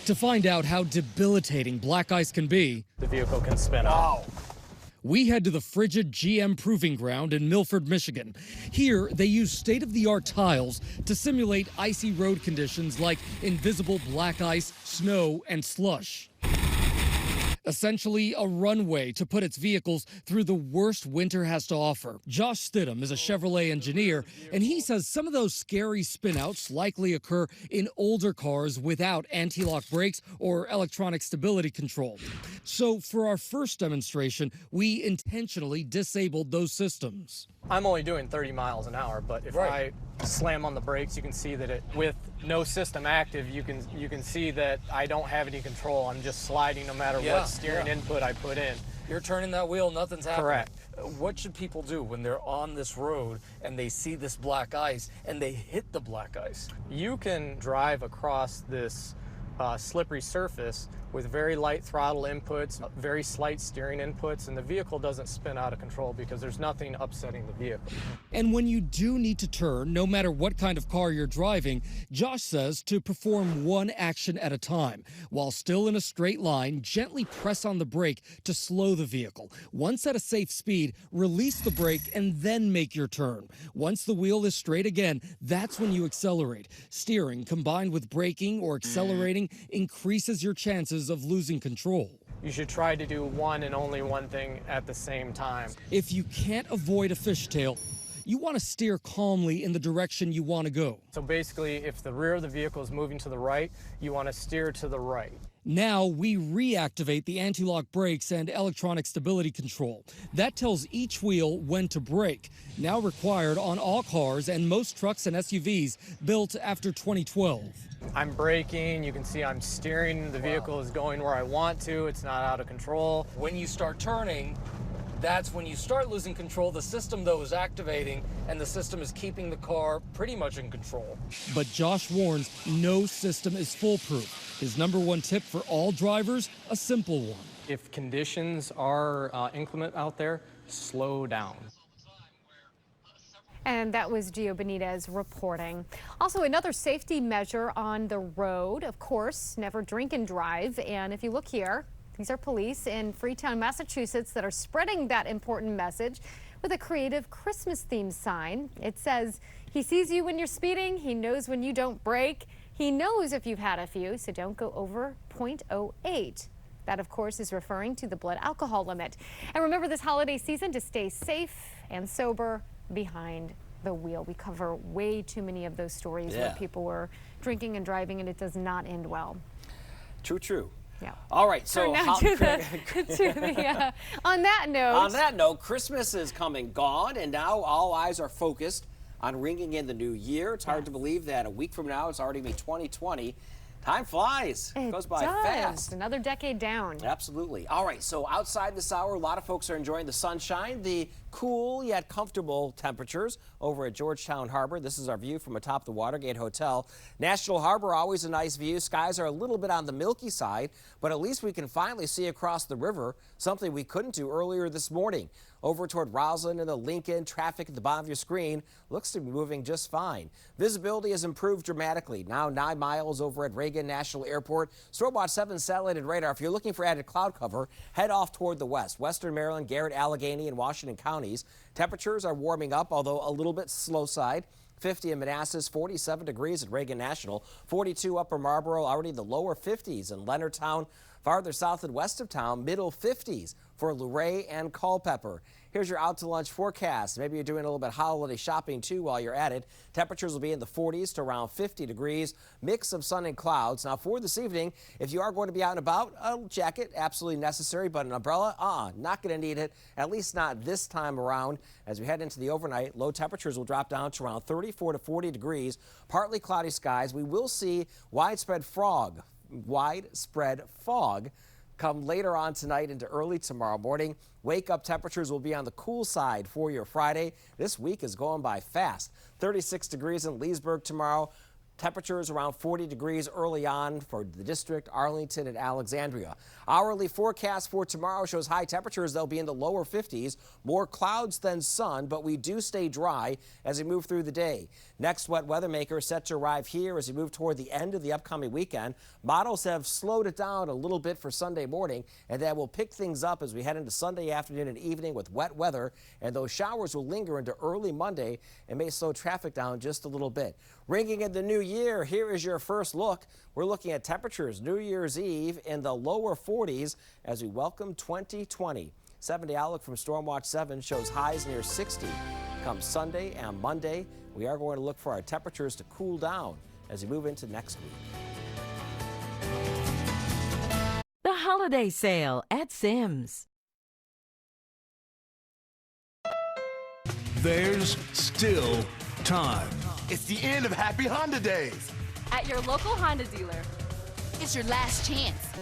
To find out how debilitating black ice can be, The vehicle can spin out. we head to the frigid GM Proving Ground in Milford, Michigan. Here, they use state-of-the-art tiles to simulate icy road conditions like invisible black ice, snow, and slush. Essentially a runway to put its vehicles through the worst winter has to offer. Josh Stidham is a Chevrolet engineer, and he says some of those scary spinouts likely occur in older cars without anti-lock brakes or electronic stability control. So for our first demonstration, we intentionally disabled those systems. I'm only doing 30 miles an hour, but if I slam on the brakes, you can see that with no system active, you can see that I don't have any control. I'm just sliding no matter what steering input I put in. You're turning that wheel, nothing's happening. Correct. What should people do when they're on this road and they see this black ice and they hit the black ice? You can drive across this slippery surface with very light throttle inputs, very slight steering inputs, and the vehicle doesn't spin out of control because there's nothing upsetting the vehicle. And when you do need to turn, no matter what kind of car you're driving, Josh says to perform one action at a time. While still in a straight line, gently press on the brake to slow the vehicle. Once at a safe speed, release the brake and then make your turn. Once the wheel is straight again, that's when you accelerate. Steering combined with braking or accelerating increases your chances of losing control. You should try to do one and only one thing at the same time. If you can't avoid a fishtail, you want to steer calmly in the direction you want to go. So basically, if the rear of the vehicle is moving to the right, you want to steer to the right. Now we reactivate the anti-lock brakes and electronic stability control. That tells each wheel when to brake, now required on all cars and most trucks and SUVs built after 2012. I'm braking, you can see I'm steering, the vehicle is going where I want to, it's not out of control. When you start turning, that's when you start losing control. The system, though, is activating, and the system is keeping the car pretty much in control. But Josh warns no system is foolproof. His number one tip for all drivers, a simple one. If conditions are inclement out there, slow down. And that was Gio Benitez reporting. Also, another safety measure on the road, of course, never drink and drive. And if you look here, these are police in Freetown, Massachusetts that are spreading that important message with a creative Christmas-themed sign. It says, he sees you when you're speeding, he knows when you don't brake, he knows if you've had a few, so don't go over .08. That, of course, is referring to the blood alcohol limit. And remember this holiday season to stay safe and sober behind the wheel. We cover way too many of those stories where people were drinking and driving, and it does not end well. True. Yeah. All right. So on that note, Christmas is come and gone, and now all eyes are focused on ringing in the new year. It's hard to believe that a week from now it's already be 2020. Time flies. It goes by fast. Another decade down. Absolutely. All right, so outside this hour, a lot of folks are enjoying the sunshine, the cool yet comfortable temperatures over at Georgetown Harbor. This is our view from atop the Watergate Hotel. National Harbor, always a nice view. Skies are a little bit on the milky side, but at least we can finally see across the river, something we couldn't do earlier this morning. Over toward Roslyn and the Lincoln, traffic at the bottom of your screen looks to be moving just fine. Visibility has improved dramatically. Now 9 miles over at Reagan National Airport. Strobe Watch 7 satellite radar. If you're looking for added cloud cover, head off toward the west. Western Maryland, Garrett, Allegheny, and Washington counties. Temperatures are warming up, although a little bit slow side. 50 in Manassas, 47 degrees at Reagan National, 42 Upper Marlboro, already the lower 50s in Leonardtown. Farther south and west of town, middle 50s for Luray and Culpeper. Here's your out to lunch forecast. Maybe you're doing a little bit of holiday shopping too while you're at it. Temperatures will be in the 40s to around 50 degrees. Mix of sun and clouds. Now for this evening, if you are going to be out and about, a jacket absolutely necessary, but an umbrella, not going to need it, at least not this time around. As we head into the overnight, low temperatures will drop down to around 34 to 40 degrees. Partly cloudy skies. We will see widespread fog come later on tonight into early tomorrow morning. Wake up temperatures will be on the cool side for your Friday. This week is going by fast. 36 degrees in Leesburg tomorrow. Temperatures around 40 degrees early on for the district, Arlington and Alexandria. Hourly forecast for tomorrow shows high temperatures. They'll be in the lower 50s, more clouds than sun, but we do stay dry as we move through the day. Next wet weather maker set to arrive here as we move toward the end of the upcoming weekend. Models have slowed it down a little bit for Sunday morning, and then we'll pick things up as we head into Sunday afternoon and evening with wet weather, and those showers will linger into early Monday and may slow traffic down just a little bit. Ringing in the new year, here is your first look. We're looking at temperatures New Year's Eve in the lower 40s as we welcome 2020. 7-day outlook from Stormwatch 7 shows highs near 60. Come Sunday and Monday, we are going to look for our temperatures to cool down as we move into next week. The holiday sale at Sims. There's still time. It's the end of Happy Honda Days. At your local Honda dealer. It's your last chance.